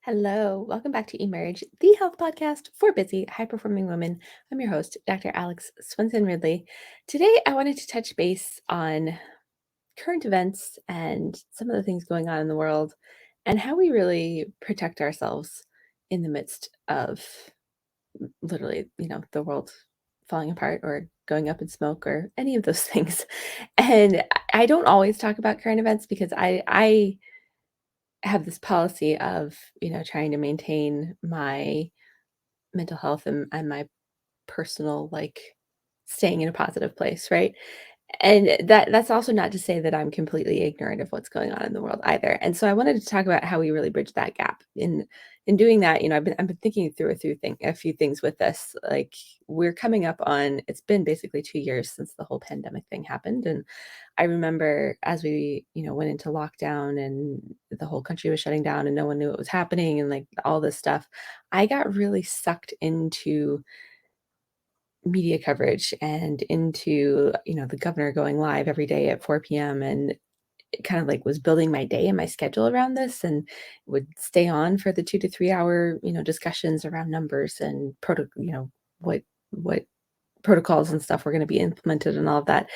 Hello, welcome back to Emerge, the health podcast for busy, high performing women. I'm your host, Dr. Alex Swenson Ridley. Today, I wanted to touch base on current events and some of the things going on in the world and how we really protect ourselves in the midst of literally, the world falling apart or going up in smoke or any of those things. And I don't always talk about current events because I have this policy of, trying to maintain my mental health and my personal, like, staying in a positive place, right? And that's also not to say that I'm completely ignorant of what's going on in the world either. And so I wanted to talk about how we really bridge that gap. In doing that, I've been thinking through a few things with this. Like, we're coming up on, it's been basically 2 years since the whole pandemic thing happened. And I remember as we, went into lockdown and the whole country was shutting down and no one knew what was happening and like all this stuff, I got really sucked into media coverage and into, the governor going live every day at 4 p.m. and it kind of like was building my day and my schedule around this and would stay on for the 2 to 3 hour, discussions around numbers and what protocols and stuff were going to be implemented and all of that.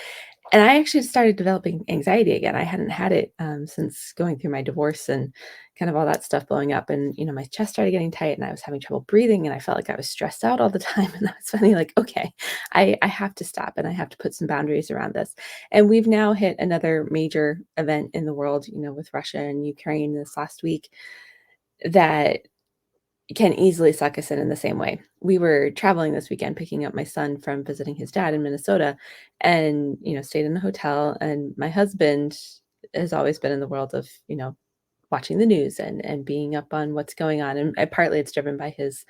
And I actually started developing anxiety again. I hadn't had it, since going through my divorce and kind of all that stuff blowing up. And, my chest started getting tight and I was having trouble breathing and I felt like I was stressed out all the time. And I was finally like, okay, I have to stop and I have to put some boundaries around this. And we've now hit another major event in the world, with Russia and Ukraine this last week that can easily suck us in the same way. We were traveling this weekend, picking up my son from visiting his dad in Minnesota and, stayed in a hotel. And my husband has always been in the world of, watching the news and being up on what's going on. And partly it's driven by his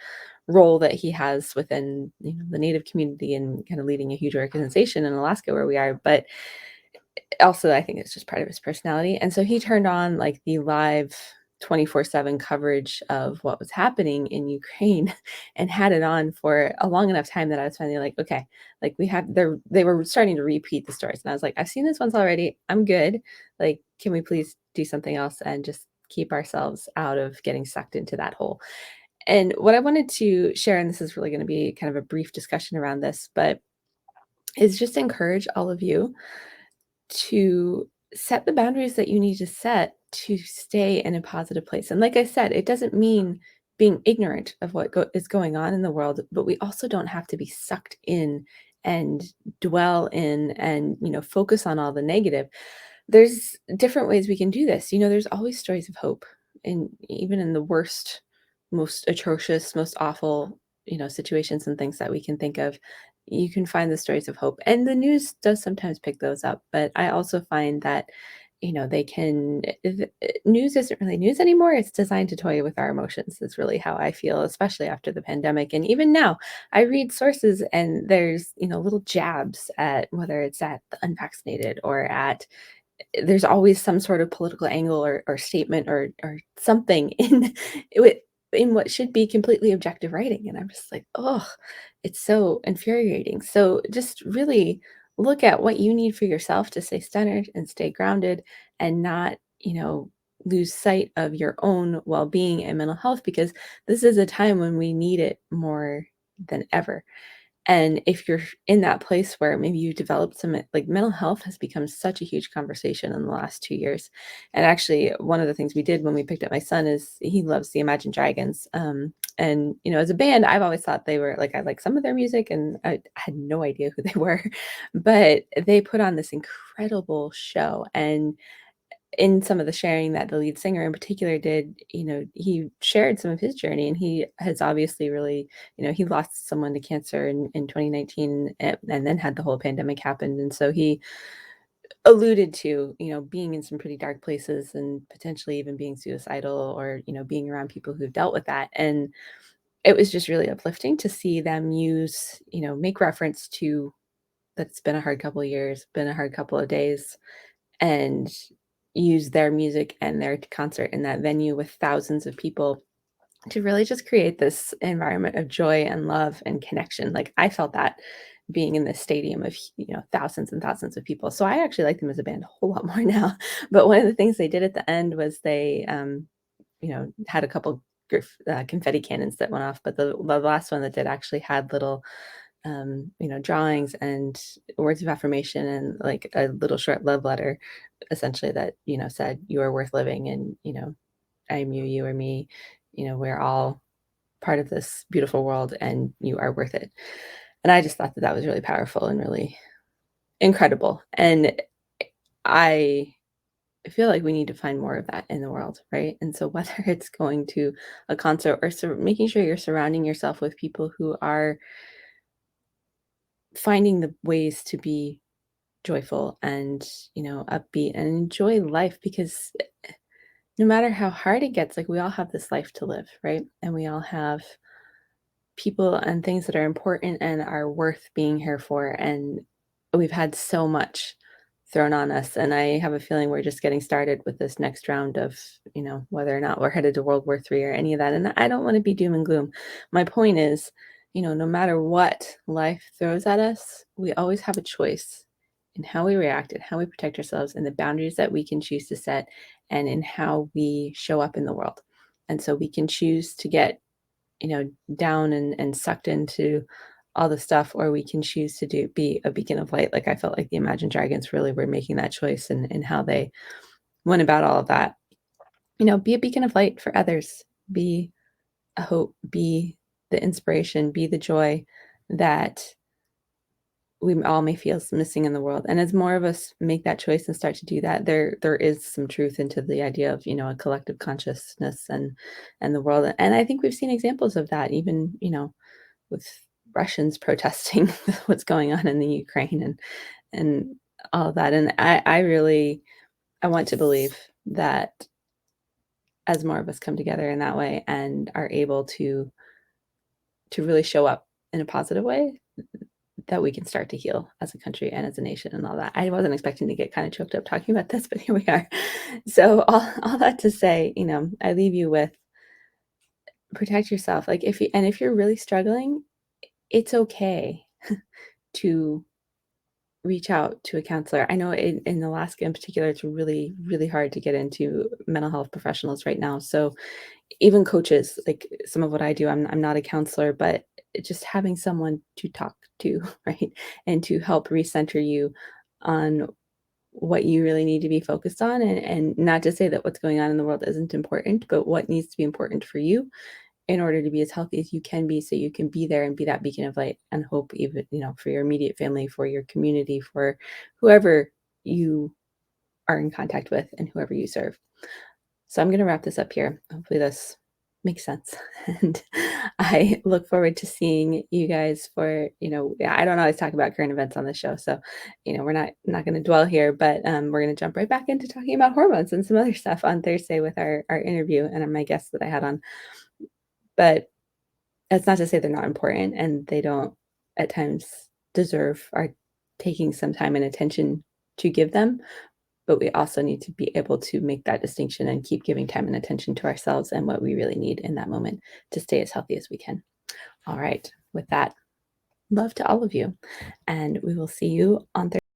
role that he has within, the Native community and kind of leading a huge organization in Alaska where we are. But also, I think it's just part of his personality, and so he turned on, like, the live 24/7 coverage of what was happening in Ukraine and had it on for a long enough time that I was finally like, "Okay," like, they were starting to repeat the stories, and I was like, "I've seen this once already, I'm good, like, can we please do something else and just keep ourselves out of getting sucked into that hole?" And what I wanted to share, and this is really gonna be kind of a brief discussion around this, but is just encourage all of you to set the boundaries that you need to set to stay in a positive place. And like I said, it doesn't mean being ignorant of what is going on in the world, but we also don't have to be sucked in and dwell in and, focus on all the negative. There's different ways we can do this. There's always stories of hope. And even in the worst, most atrocious, most awful, situations and things that we can think of, you can find the stories of hope. And the news does sometimes pick those up. But I also find that, they can, news isn't really news anymore. It's designed to toy with our emotions, is really how I feel, especially after the pandemic. And even now, I read sources and there's, little jabs at whether it's at the unvaccinated or at, there's always some sort of political angle or statement or something in it in what should be completely objective writing, and I'm just like, oh, it's so infuriating. So just really look at what you need for yourself to stay centered and stay grounded and not, lose sight of your own well-being and mental health because this is a time when we need it more than ever. And if you're in that place where maybe you developed some like mental health has become such a huge conversation in the last 2 years. And actually, one of the things we did when we picked up my son is he loves the Imagine Dragons. And as a band, I've always thought they were like I like some of their music, and I had no idea who they were, but they put on this incredible show. And in some of the sharing that the lead singer in particular did, he shared some of his journey and he has obviously really, he lost someone to cancer in 2019 and then had the whole pandemic happen. And so he alluded to, being in some pretty dark places and potentially even being suicidal or, being around people who've dealt with that. And it was just really uplifting to see them use, make reference to that it's been a hard couple of years, been a hard couple of days, and use their music and their concert in that venue with thousands of people to really just create this environment of joy and love and connection. Like, I felt that being in this stadium of, thousands and thousands of people. So I actually like them as a band a whole lot more now. But one of the things they did at the end was they, had a couple confetti cannons that went off, but the last one that did actually had little, drawings and words of affirmation and like a little short love letter, essentially that said you are worth living, and I am you, you are me. We're all part of this beautiful world, and you are worth it. And I just thought that that was really powerful and really incredible. And I feel like we need to find more of that in the world, right? And so whether it's going to a concert or making sure you're surrounding yourself with people who are finding the ways to be joyful and, upbeat and enjoy life, because no matter how hard it gets, like we all have this life to live, right? And we all have people and things that are important and are worth being here for. And we've had so much thrown on us. And I have a feeling we're just getting started with this next round of, whether or not we're headed to World War III or any of that. And I don't want to be doom and gloom. My point is, no matter what life throws at us, we always have a choice in how we react and how we protect ourselves and the boundaries that we can choose to set and in how we show up in the world. And so we can choose to get down and sucked into all the stuff, or we can choose to be a beacon of light. Like I felt like the Imagine Dragons really were making that choice and how they went about all of that. Be a beacon of light for others, be a hope, be the inspiration, be the joy that we all may feel is missing in the world. And as more of us make that choice and start to do that, there is some truth into the idea of, a collective consciousness and the world. And I think we've seen examples of that, even, with Russians protesting what's going on in the Ukraine and all of that. And I really I want to believe that as more of us come together in that way and are able to really show up in a positive way, that we can start to heal as a country and as a nation and all that. I wasn't expecting to get kind of choked up talking about this, but here we are. So all that to say, I leave you with protect yourself. Like if you're really struggling, it's okay to reach out to a counselor. I know in Alaska in particular, it's really, really hard to get into mental health professionals right now. So even coaches, like some of what I do, I'm not a counselor, but just having someone to talk to, right? And to help recenter you on what you really need to be focused on, and not to say that what's going on in the world isn't important, but what needs to be important for you in order to be as healthy as you can be, so you can be there and be that beacon of light and hope, even, for your immediate family, for your community, for whoever you are in contact with and whoever you serve. So I'm going to wrap this up here. Hopefully this makes sense. And I look forward to seeing you guys for, yeah, I don't always talk about current events on the show. So, we're not going to dwell here, but we're going to jump right back into talking about hormones and some other stuff on Thursday with our interview and my guests that I had on. But that's not to say they're not important, and they don't at times deserve our taking some time and attention to give them, but we also need to be able to make that distinction and keep giving time and attention to ourselves and what we really need in that moment to stay as healthy as we can. All right. With that, love to all of you. And we will see you on Thursday.